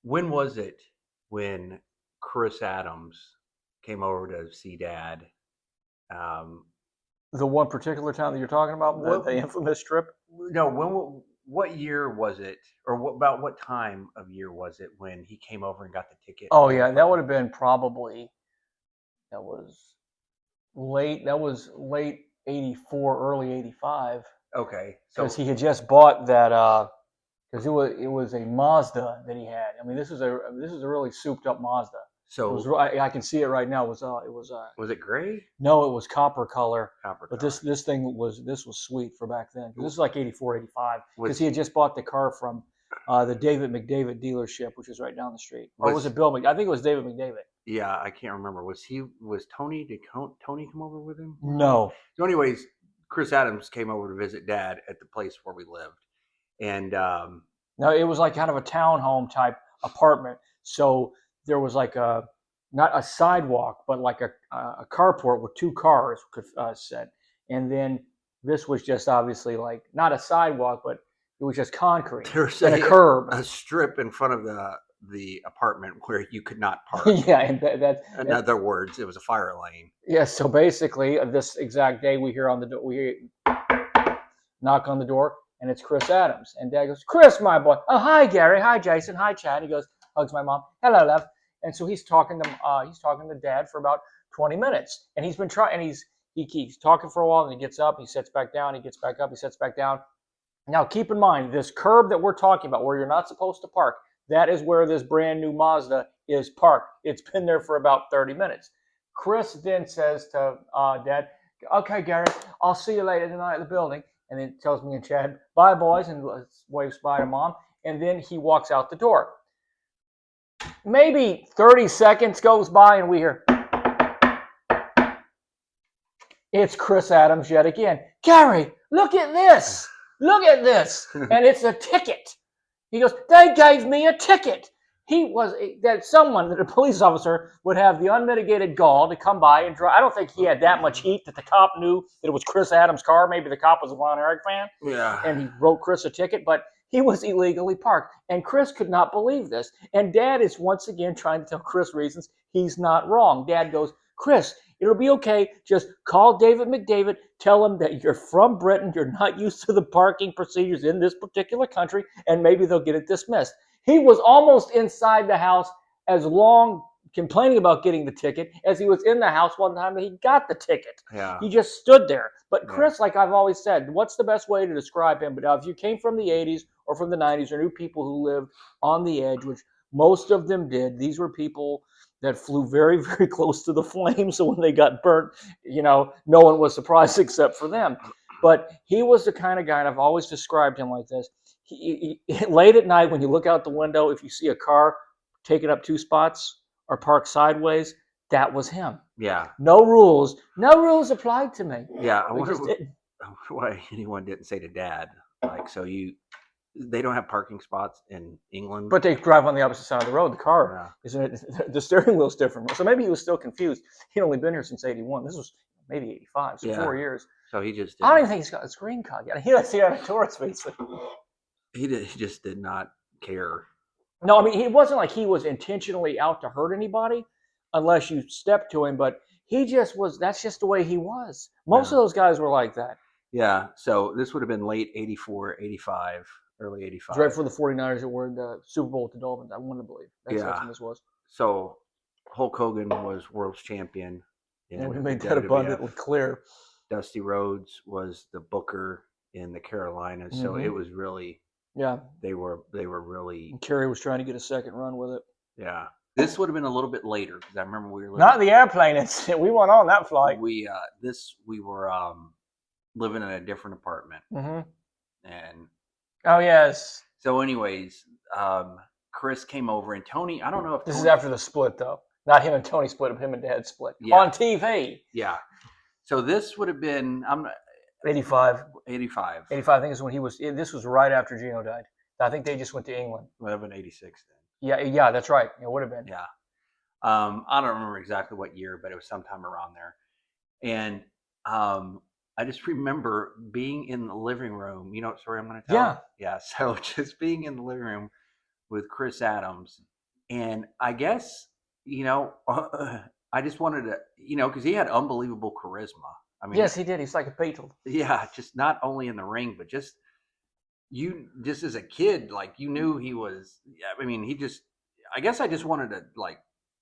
When was it when Chris Adams came over to see Dad? Um, The one particular time that you're talking about, the, the infamous trip? no, what year was it, or about what time of year was it when he came over and got the ticket Oh made yeah, for that him? would have been probably that was that was late 84, early 85, Okay, because so he had just bought that because it was a Mazda that he had. I mean, this is a really souped up Mazda. It was so I can see it right now. It was was it gray? no, it was copper color. Copper But color. this was sweet for back then. This is like 84, 85, because he Was had just bought the car from the David McDavid dealership, which is right down the street. Or was was it Bill Mc? I think it was David McDavid. Yeah, I can't remember. Was Tony Tony come over with him? No. So, anyways, Chris Adams came over to visit Dad at the place where we lived, and No, it was like kind of a townhome type apartment. So there was like not a sidewalk, but like a carport with two cars could sit. And then this was just obviously like not a sidewalk, but it was just concrete there's and a curb. a strip in front of the apartment where you could not park. Yeah, and In other words, it was a fire lane. yeah. So basically, this exact day we hear on the door, knock on the door, and it's Chris Adams. And Dad goes, "Chris, my boy. Oh, hi, Gary. Hi, Jason. Hi, Chad." He goes, hugs my mom. "Hello, love." And so he's talking to Dad for about 20 minutes, and he's been trying, and he keeps talking for a while, and he gets up, he sits back down, he gets back up, he sits back down. Now, keep in mind, this curb that we're talking about, where you're not supposed to park, that is where this brand new Mazda is parked. It's been there for about 30 minutes. Chris then says to Dad, "Okay, Gary, I'll see you later tonight at the building." And then tells me and Chad, "Bye, boys," and waves bye to Mom. And then he walks out the door. Maybe 30 seconds goes by, and we hear, it's Chris Adams yet again. "Gary, look at this. Look at this." And it's a ticket. He goes, "They gave me a ticket." He was that someone, that a police officer would have the unmitigated gall to come by and drive. I don't think he had that much heat that the cop knew that it was Chris Adams' car. Maybe the cop was a Von Erich fan, Yeah, and he wrote Chris a ticket, but he was illegally parked. And Chris could not believe this. And Dad is once again trying to tell Chris reasons he's not wrong. Dad goes, "Chris, it'll be okay. Just call David McDavid. Tell him that you're from Britain. You're not used to the parking procedures in this particular country, and maybe they'll get it dismissed." He was almost inside the house as long complaining about getting the ticket as he was in the house one time that he got the ticket. yeah, He just stood there. But yeah. Chris, like I've always said, what's the best way to describe him? But if you came from the 80s or from the 90s or knew people who lived on the edge, which most of them did, these were people that flew very, very close to the flames. So when they got burnt, no one was surprised except for them. But he was the kind of guy, and I've always described him like this. Late at night, when you look out the window, if you see a car taking up two spots or parked sideways, that was him. Yeah, No rules applied to me. yeah. I We wonder just didn't. why anyone didn't say to Dad, like, so they don't have parking spots in England. But they drive on the opposite side of the road. The car, Yeah. isn't it? The steering wheel's different. So maybe he was still confused. He'd only been here since 81. This was maybe 85, so Yeah. 4 years. So he just I don't even think he's got his green card yet. He doesn't see it on a tourist visa. he just did not care. No, I mean, it wasn't like he was intentionally out to hurt anybody unless you stepped to him, but he just was, that's just the way he was. Most Yeah. of those guys were like that. Yeah. So this would have been late 84, 85, early 85. It was right before the 49ers that were in the Super Bowl with the Dolphins, I want to believe. That's when this was. So Hulk Hogan was world champion. And we made that abundantly clear. Dusty Rhodes was the booker in the Carolinas. So it was really, yeah, they were really. And Kerry was trying to get a second run with it. Yeah. This would have been a little bit later because I remember we were not the airplane incident. We went on that flight. We were living in a different apartment. Mm-hmm. And oh yes. So anyways, Chris came over and Tony, I don't know if this is after the split though. Not him and Tony split, him and Dad split. Yeah. On TV. Yeah. So this would have been 85. 85. 85, I think is when he was. This was right after Gino died. I think they just went to England. Would have been 86 then. Yeah, that's right. It would have been. Yeah. I don't remember exactly what year, but it was sometime around there. And I just remember being in the living room. You know what story I'm going to tell? Yeah. Yeah. So just being in the living room with Chris Adams And I guess, I just wanted to, because he had unbelievable charisma. I mean, Yes, he did. He's like a Beatle. yeah, just not only in the ring, but just as a kid, like you knew he was. Yeah, I mean, he just. I guess I just wanted to like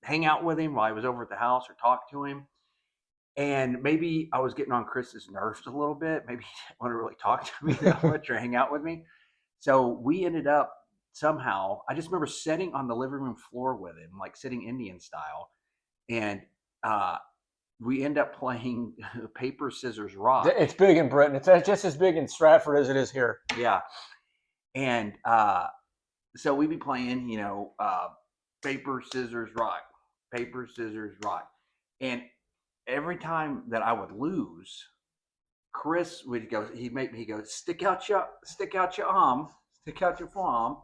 hang out with him while I was over at the house or talk to him. And maybe I was getting on Chris's nerves a little bit. Maybe he didn't want to really talk to me that much or hang out with me. So we ended up somehow. I just remember sitting on the living room floor with him, like sitting Indian style, and uh, we end up playing paper scissors rock. It's big in Britain. It's just as big in Stratford as it is here. Yeah, and so we'd be playing, paper scissors rock, paper scissors rock, and every time that I would lose, Chris would go. He'd make me go stick out your arm, stick out your forearm,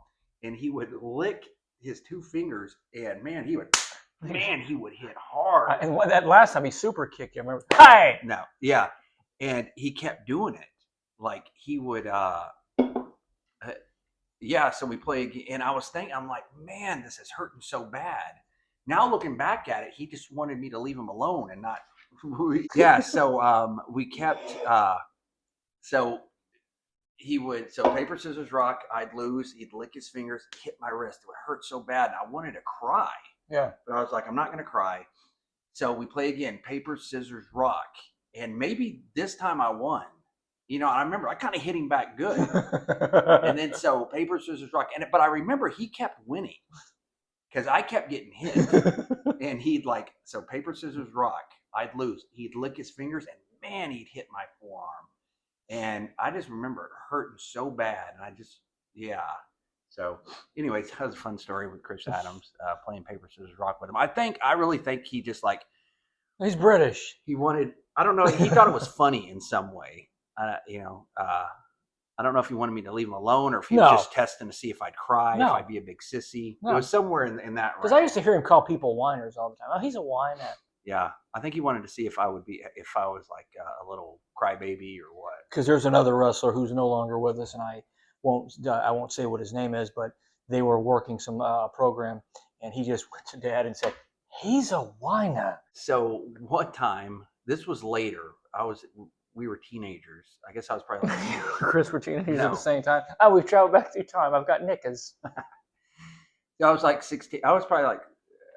and he would lick his two fingers, and he would hit hard. And that last time he super kicked you. I remember. Hey! No, yeah, and he kept doing it. Like he would, yeah. So we play again, and I was thinking, I'm like, man, this is hurting so bad. Now looking back at it, he just wanted me to leave him alone and not. Yeah. So we kept. So paper scissors rock. I'd lose. He'd lick his fingers, hit my wrist. It would hurt so bad, and I wanted to cry. Yeah. But I was like, I'm not going to cry. So we play again, paper scissors rock, and maybe this time I won. I remember I kind of hit him back good, and then so paper scissors rock, but I remember he kept winning because I kept getting hit, and he'd paper scissors rock. I'd lose. He'd lick his fingers, and man, he'd hit my forearm, and I just remember it hurting so bad, and yeah. So, anyways, that was a fun story with Chris Adams playing paper scissors rock with him. I really think he just he's British. He wanted. I don't know. He thought it was funny in some way. I don't know if he wanted me to leave him alone or if he was just testing to see if I'd cry, if I'd be a big sissy. No. It was somewhere in that. Because I used to hear him call people whiners all the time. Oh, he's a whiner. Yeah, I think he wanted to see if I was like a little crybaby or what. Because there's another wrestler who's no longer with us, and I won't say what his name is, but they were working some program, and he just went to Dad and said, "He's a whiner." So one time, this was later. We were teenagers. I guess I was probably like Chris were teenagers at the same time. Oh, we've traveled back through time. I've got knickers. I was like 16. I was probably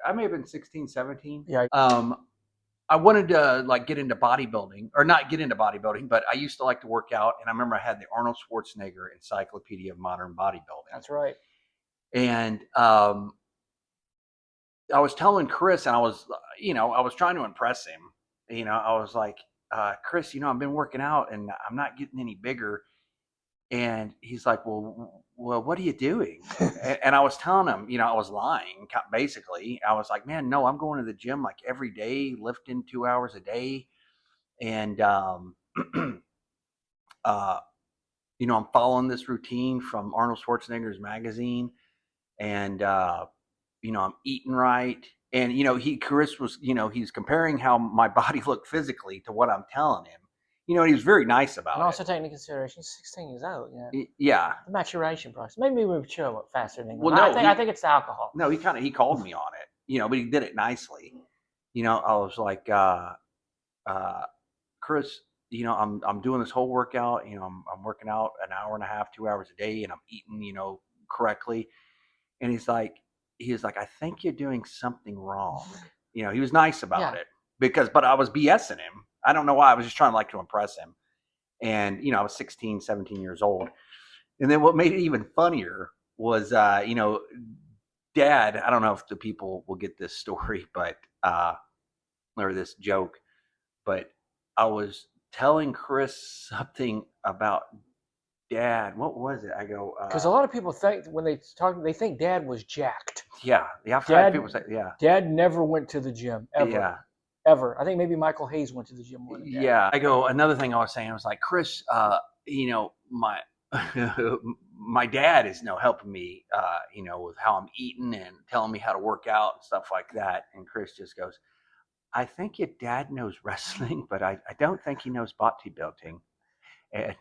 I may have been 16, 17. Yeah. I wanted to get into bodybuilding, or not get into bodybuilding, but I used to like to work out. And I remember I had the Arnold Schwarzenegger Encyclopedia of Modern Bodybuilding. That's right. And I was telling Chris, and I was trying to impress him. I was like, Chris, I've been working out and I'm not getting any bigger. And he's like, well, what are you doing? And I was telling him, I was lying, basically. I was like, man, no, I'm going to the gym like every day, lifting 2 hours a day. And, I'm following this routine from Arnold Schwarzenegger's magazine. And, I'm eating right. And, Chris was, he's comparing how my body looked physically to what I'm telling him. And he was very nice about it. And also taking into consideration, he's 16 years old. Yeah. The maturation process. Maybe we mature faster than England. Well, no, I think it's the alcohol. No, he called me on it, but he did it nicely. I was like, Chris, I'm doing this whole workout. I'm working out an hour and a half, 2 hours a day, and I'm eating, correctly. And he was like, I think you're doing something wrong. He was nice about it but I was BSing him. I don't know why. I was just trying to impress him. And, I was 16, 17 years old. And then what made it even funnier was, Dad, I don't know if the people will get this story, but, or this joke, but I was telling Chris something about Dad. What was it? I go, because a lot of people think when they talk, they think Dad was jacked. Yeah. People say, yeah. Dad never went to the gym ever. Yeah. Ever. I think maybe Michael Hayes went to the gym more than Dad. Yeah. I go, another thing I was saying, I was like, Chris, my my dad is helping me, with how I'm eating and telling me how to work out and stuff like that. And Chris just goes, I think your dad knows wrestling, but I don't think he knows bodybuilding. And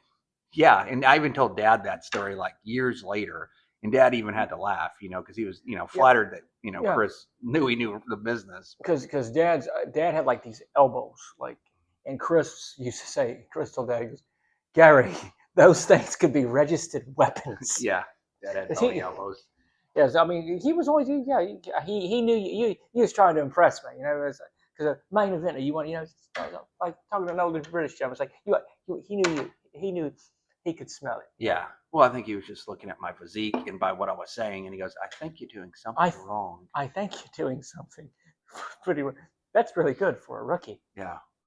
yeah, and I even told Dad that story years later, And Dad even had to laugh, because he was, Yeah, flattered that, yeah. Chris knew he knew the business. Because dad had like these elbows, like, and Chris used to say, Chris told Dad, he goes, Gary, those things could be registered weapons. Yeah, Dad had 'Cause bony elbows. yes, I mean, he was always, yeah, he knew he was trying to impress me, because a main event, you want, like talking to an older British gentleman, it's like, he knew he could smell it. Yeah. Well, I think he was just looking at my physique and by what I was saying, and he goes, "I think you're doing I, something wrong." I think you're doing something pretty, that's really good for a rookie. Yeah.